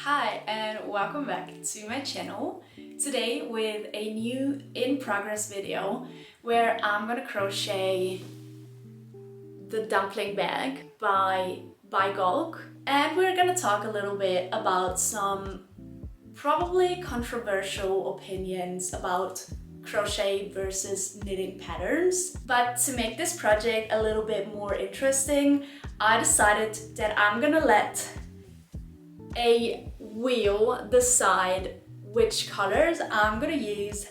Hi and welcome back to my channel. Today with a new in-progress video where I'm gonna crochet the Dumpling Bag by ByGalk, and we're gonna talk a little bit about some probably controversial opinions about crochet versus knitting patterns. But to make this project a little bit more interesting, I decided that I'm gonna let a wheel decide which colors I'm gonna use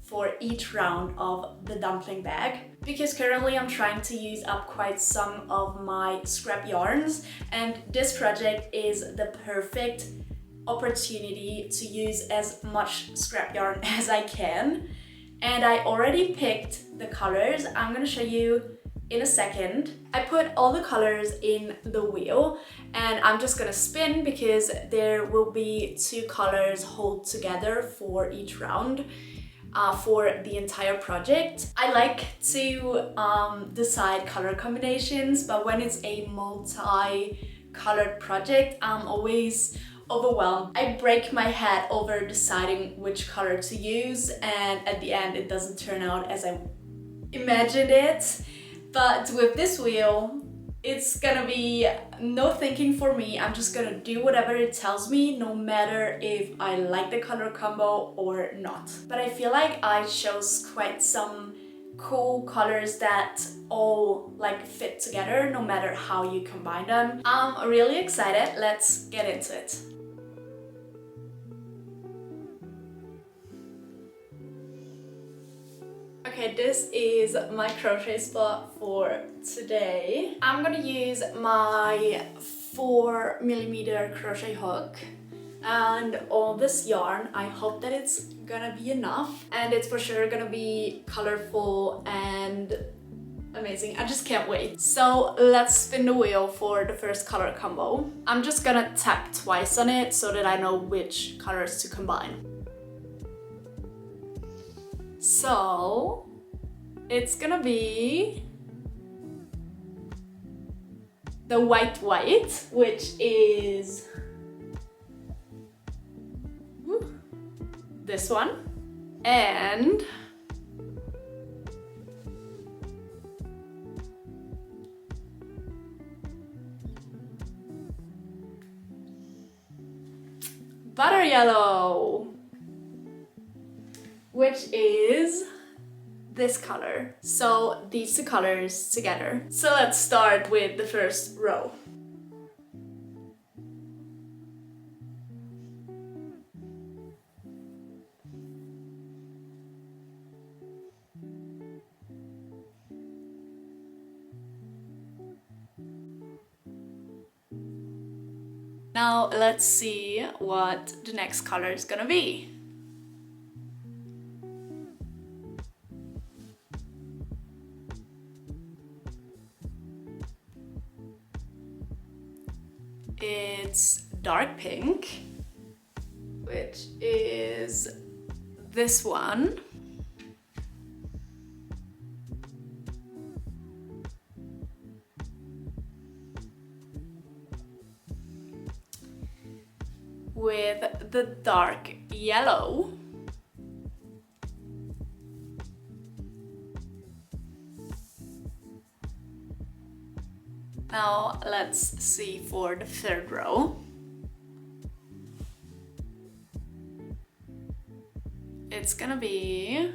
for each round of the dumpling bag, because currently I'm trying to use up quite some of my scrap yarns, and this project is the perfect opportunity to use as much scrap yarn as I can. And I already picked the colors I'm gonna show you in a second. I put all the colors in the wheel and I'm just gonna spin because there will be two colors hold together for each round for the entire project. I like to decide color combinations, but when it's a multi-colored project, I'm always overwhelmed. I break my head over deciding which color to use, and at the end it doesn't turn out as I imagined it. But with this wheel, it's gonna be no thinking for me. I'm just gonna do whatever it tells me, no matter if I like the color combo or not. But I feel like I chose quite some cool colors that all like fit together, no matter how you combine them. I'm really excited. Let's get into it. Okay, this is my crochet spot for today. I'm gonna use my 4mm crochet hook and all this yarn. I hope that it's gonna be enough, and it's for sure gonna be colorful and amazing. I just can't wait. So let's spin the wheel for the first color combo. I'm just gonna tap twice on it so that I know which colors to combine. So it's gonna be the white, which is this one, and butter yellow, which is this color. So these two colors together. So let's start with the first row. Now let's see what the next color is gonna be. It's dark pink, which is this one. With the dark yellow. Now let's see for the third row. It's gonna be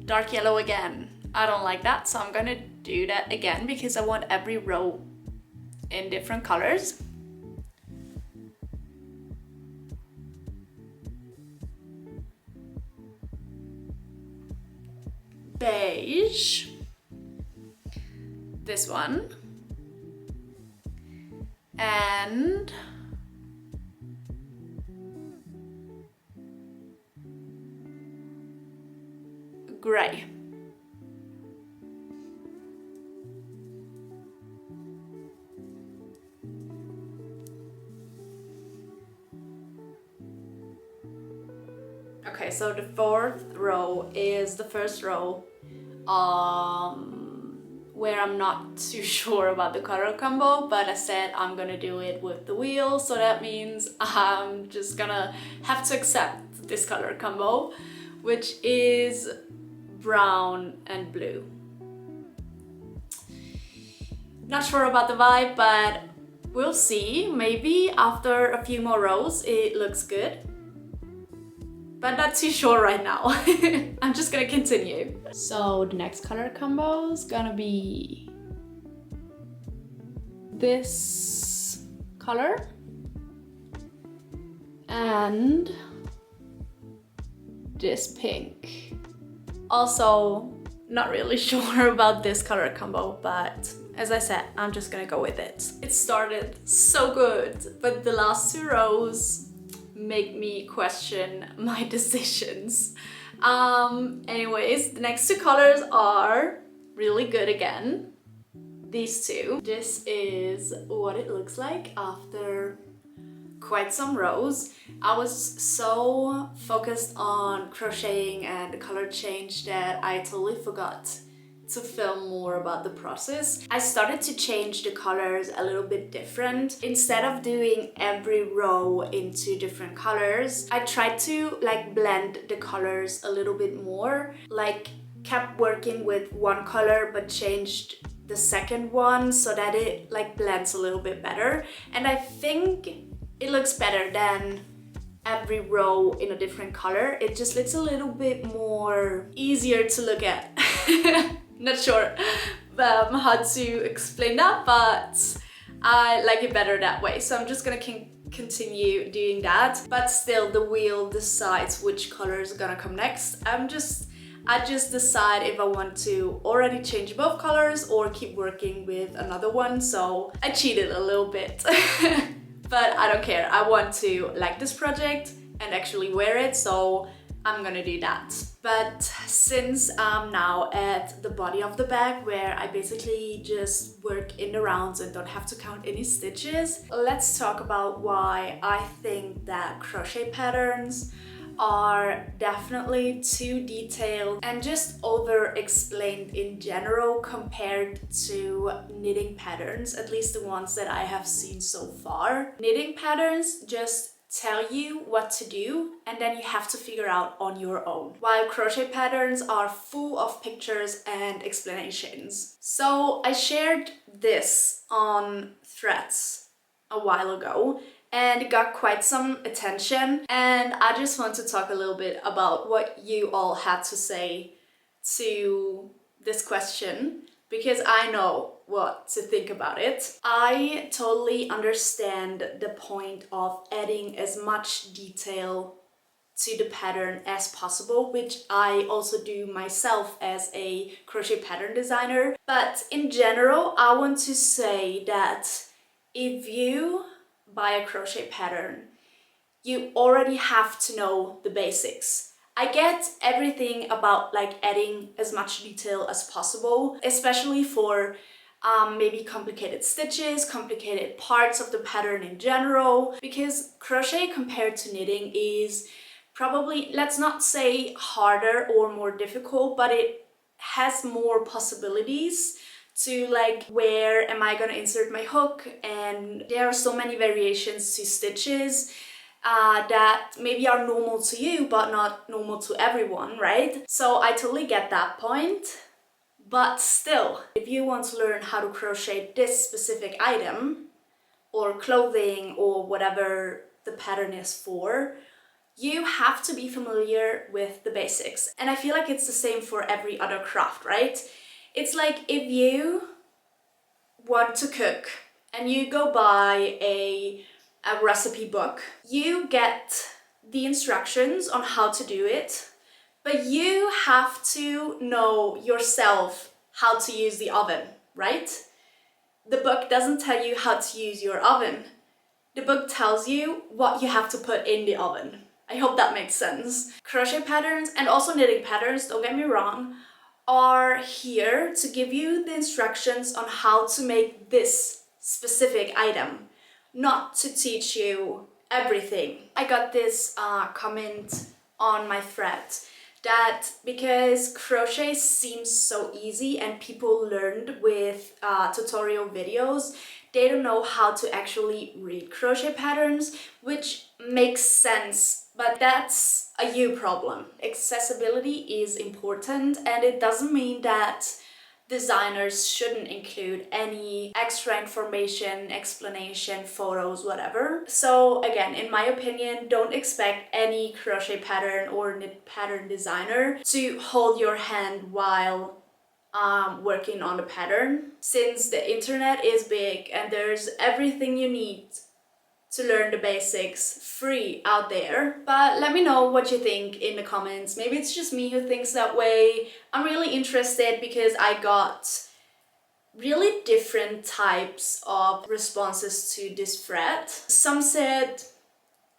dark yellow again. I don't like that, so I'm gonna do that again because I want every row in different colors. Beige. This one, and gray. Okay, so the fourth row is the first row where I'm not too sure about the color combo, but I said I'm gonna do it with the wheel, so that means I'm just gonna have to accept this color combo, which is brown and blue. Not sure about the vibe, but we'll see. Maybe after a few more rows it looks good, but not too sure right now. I'm just gonna continue. So the next color combo is gonna be this color and this pink. Also, not really sure about this color combo, but as I said, I'm just gonna go with it. It started so good, but the last 2 rows make me question my decisions. Anyways, the next 2 colors are really good again. These 2. This is what it looks like after quite some rows. I was so focused on crocheting and the color change that I totally forgot to film more about the process. I started to change the colors a little bit different. Instead of doing every row into different colors, I tried to like blend the colors a little bit more, like kept working with one color but changed the second one so that it like blends a little bit better. And I think it looks better than every row in a different color. It just looks a little bit more easier to look at. Not sure how to explain that, but I like it better that way. So I'm just gonna continue doing that. But still, the wheel decides which color is gonna come next. I just decide if I want to already change both colors or keep working with another one. So I cheated a little bit. But I don't care. I want to like this project and actually wear it, so I'm gonna do that. But since I'm now at the body of the bag where I basically just work in the rounds and don't have to count any stitches, let's talk about why I think that crochet patterns are definitely too detailed and just over-explained in general compared to knitting patterns, at least the ones that I have seen so far. Knitting patterns just tell you what to do and then you have to figure out on your own, while crochet patterns are full of pictures and explanations. So I shared this on Threads a while ago and it got quite some attention, and I just want to talk a little bit about what you all had to say to this question, because I know what to think about it. I totally understand the point of adding as much detail to the pattern as possible, which I also do myself as a crochet pattern designer. But in general, I want to say that if you buy a crochet pattern, you already have to know the basics. I get everything about like adding as much detail as possible, especially for maybe complicated stitches, complicated parts of the pattern in general, because crochet compared to knitting is probably, let's not say harder or more difficult, but it has more possibilities to like, where am I gonna insert my hook? And there are so many variations to stitches that maybe are normal to you, but not normal to everyone, right? So I totally get that point. But still, if you want to learn how to crochet this specific item or clothing or whatever the pattern is for, you have to be familiar with the basics. And I feel like it's the same for every other craft, right? It's like if you want to cook and you go buy a recipe book, you get the instructions on how to do it, but you have to know yourself how to use the oven, right? The book doesn't tell you how to use your oven. The book tells you what you have to put in the oven. I hope that makes sense. Crochet patterns and also knitting patterns, don't get me wrong, are here to give you the instructions on how to make this specific item, not to teach you everything. I got this comment on my thread that because crochet seems so easy and people learned with tutorial videos, they don't know how to actually read crochet patterns, which makes sense, but that's a you problem. Accessibility is important, and it doesn't mean that designers shouldn't include any extra information, explanation, photos, whatever. So again, in my opinion, don't expect any crochet pattern or knit pattern designer to hold your hand while working on the pattern, since the internet is big and there's everything you need to learn the basics free out there. But let me know what you think in the comments. Maybe it's just me who thinks that way. I'm really interested because I got really different types of responses to this thread. Some said,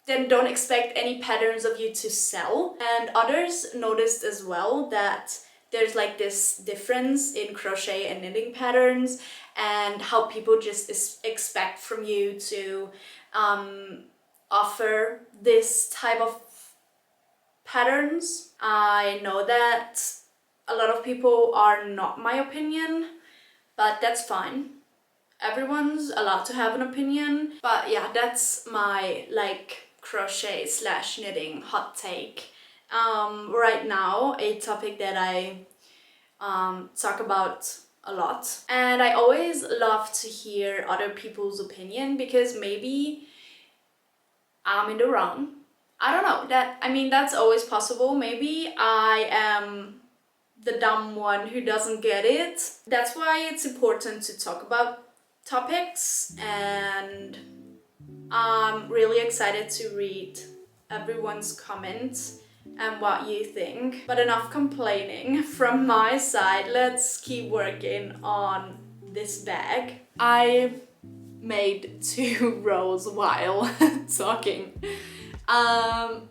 then don't expect any patterns of you to sell, and others noticed as well that there's like this difference in crochet and knitting patterns and how people just expect from you to offer this type of patterns. I know that a lot of people are not my opinion, but that's fine. Everyone's allowed to have an opinion. But yeah, that's my like crochet slash knitting hot take. Right now, a topic that I talk about a lot, and I always love to hear other people's opinion because maybe I'm in the wrong. I don't know. That's always possible. Maybe I am the dumb one who doesn't get it. That's why it's important to talk about topics, and I'm really excited to read everyone's comments and what you think. But enough complaining from my side. Let's keep working on this bag. I made 2 rows while talking.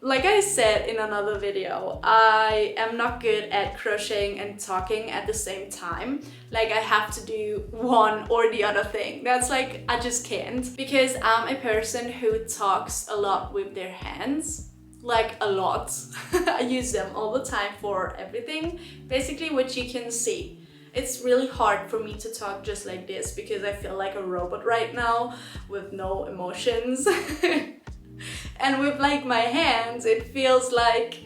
Like I said in another video, I am not good at crocheting and talking at the same time. Like I have to do one or the other thing. That's like, I just can't, because I'm a person who talks a lot with their hands. Like a lot. I use them all the time for everything, basically, which you can see. It's really hard for me to talk just like this because I feel like a robot right now with no emotions. And with like my hands, it feels like,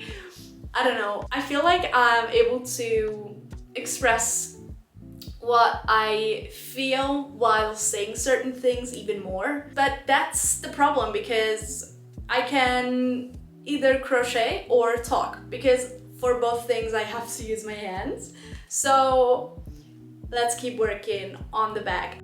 I don't know, I feel like I'm able to express what I feel while saying certain things even more. But that's the problem, because I can either crochet or talk, because for both things I have to use my hands. So let's keep working on the bag.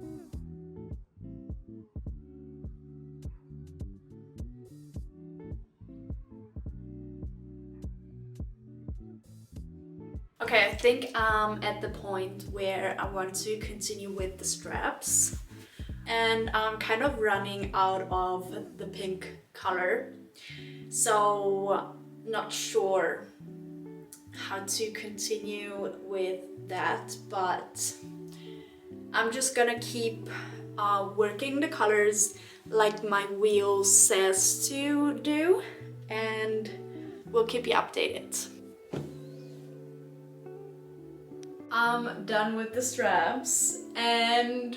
Okay, I think I'm at the point where I want to continue with the straps, and I'm kind of running out of the pink color, so not sure how to continue with that, but I'm just gonna keep working the colors like my wheel says to do, and we'll keep you updated. I'm done with the straps, and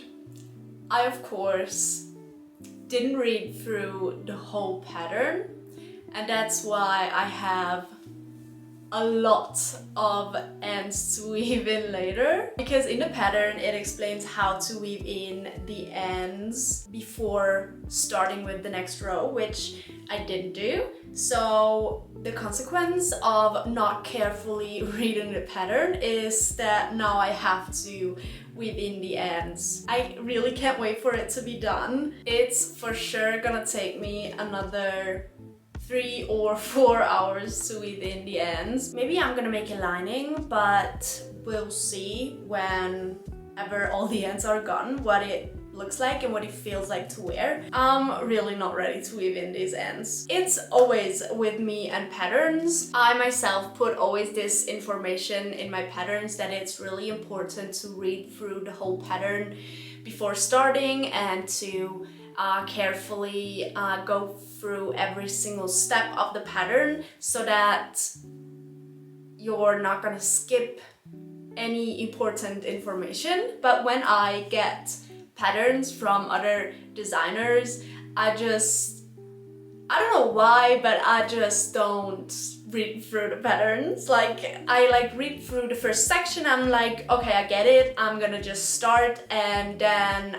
I of course didn't read through the whole pattern, and that's why I have a lot of ends to weave in later, because in the pattern it explains how to weave in the ends before starting with the next row, which I didn't do. So the consequence of not carefully reading the pattern is that now I have to weave in the ends. I really can't wait for it to be done. It's for sure gonna take me another 3 or 4 hours to weave in the ends. Maybe I'm gonna make a lining, but we'll see whenever all the ends are gone what it looks like and what it feels like to wear. I'm really not ready to weave in these ends. It's always with me and patterns. I myself put always this information in my patterns that it's really important to read through the whole pattern before starting, and to carefully go through every single step of the pattern so that you're not gonna skip any important information. But when I get patterns from other designers, I don't know why, but I just don't read through the patterns. Like, I like read through the first section, I'm like, okay, I get it, I'm gonna just start, and then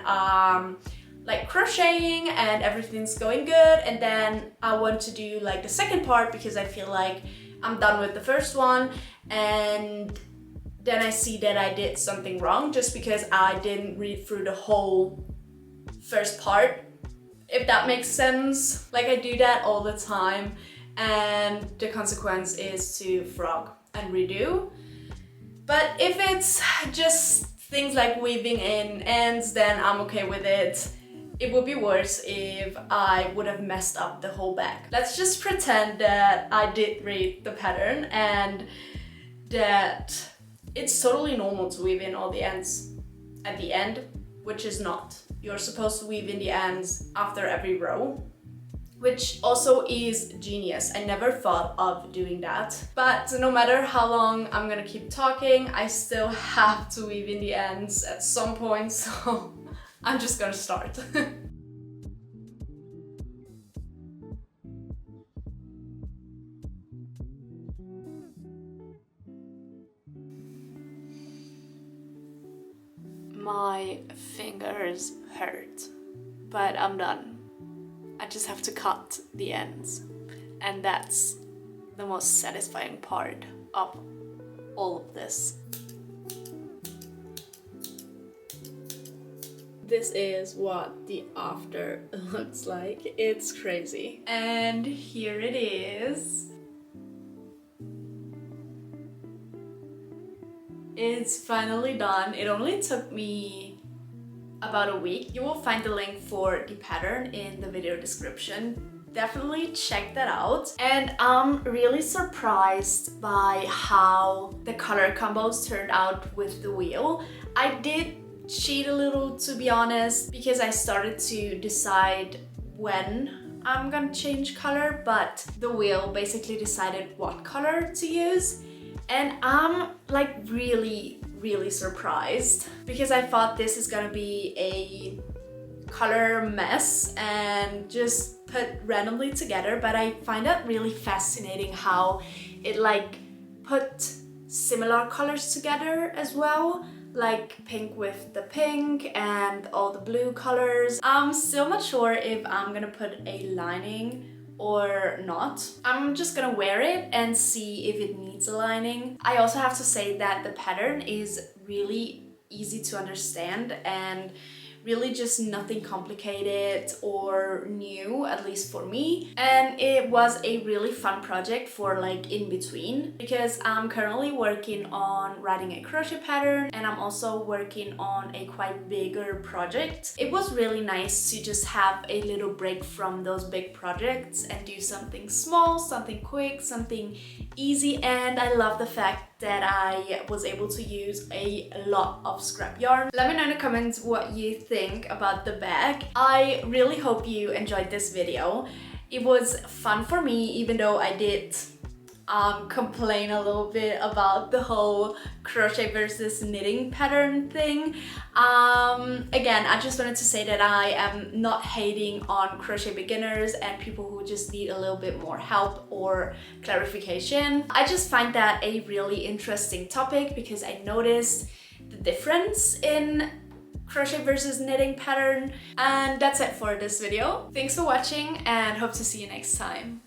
like crocheting and everything's going good, and then I want to do like the second part because I feel like I'm done with the first one, and then I see that I did something wrong just because I didn't read through the whole first part, if that makes sense. Like, I do that all the time, and the consequence is to frog and redo. But if it's just things like weaving in ends, then I'm okay with it. It would be worse if I would have messed up the whole bag. Let's just pretend that I did read the pattern and that it's totally normal to weave in all the ends at the end, which is not. You're supposed to weave in the ends after every row, which also is genius. I never thought of doing that. But no matter how long I'm gonna keep talking, I still have to weave in the ends at some point, so I'm just gonna start. My fingers hurt, but I'm done. I just have to cut the ends, and that's the most satisfying part of all of this. This is what the after looks like. It's crazy. And here it is. It's finally done. It only took me about a week. You will find the link for the pattern in the video description. Definitely check that out. And I'm really surprised by how the color combos turned out with the wheel. I did cheat a little, to be honest, because I started to decide when I'm gonna change color, but the wheel basically decided what color to use. And I'm like really surprised because I thought this is gonna be a color mess and just put randomly together, but I find it really fascinating how it like put similar colors together as well, like pink with the pink and all the blue colors. I'm still not sure if I'm gonna put a lining or not. I'm just gonna wear it and see if it needs a lining. I also have to say that the pattern is really easy to understand and really just nothing complicated or new, at least for me. And it was a really fun project for like in between, because I'm currently working on writing a crochet pattern and I'm also working on a quite bigger project. It was really nice to just have a little break from those big projects and do something small, something quick, something easy. And I love the fact that I was able to use a lot of scrap yarn. Let me know in the comments what you think about the bag. I really hope you enjoyed this video. It was fun for me, even though I did complain a little bit about the whole crochet versus knitting pattern thing. Again, I just wanted to say that I am not hating on crochet beginners and people who just need a little bit more help or clarification. I just find that a really interesting topic because I noticed the difference in crochet versus knitting pattern. And that's it for this video. Thanks for watching and hope to see you next time.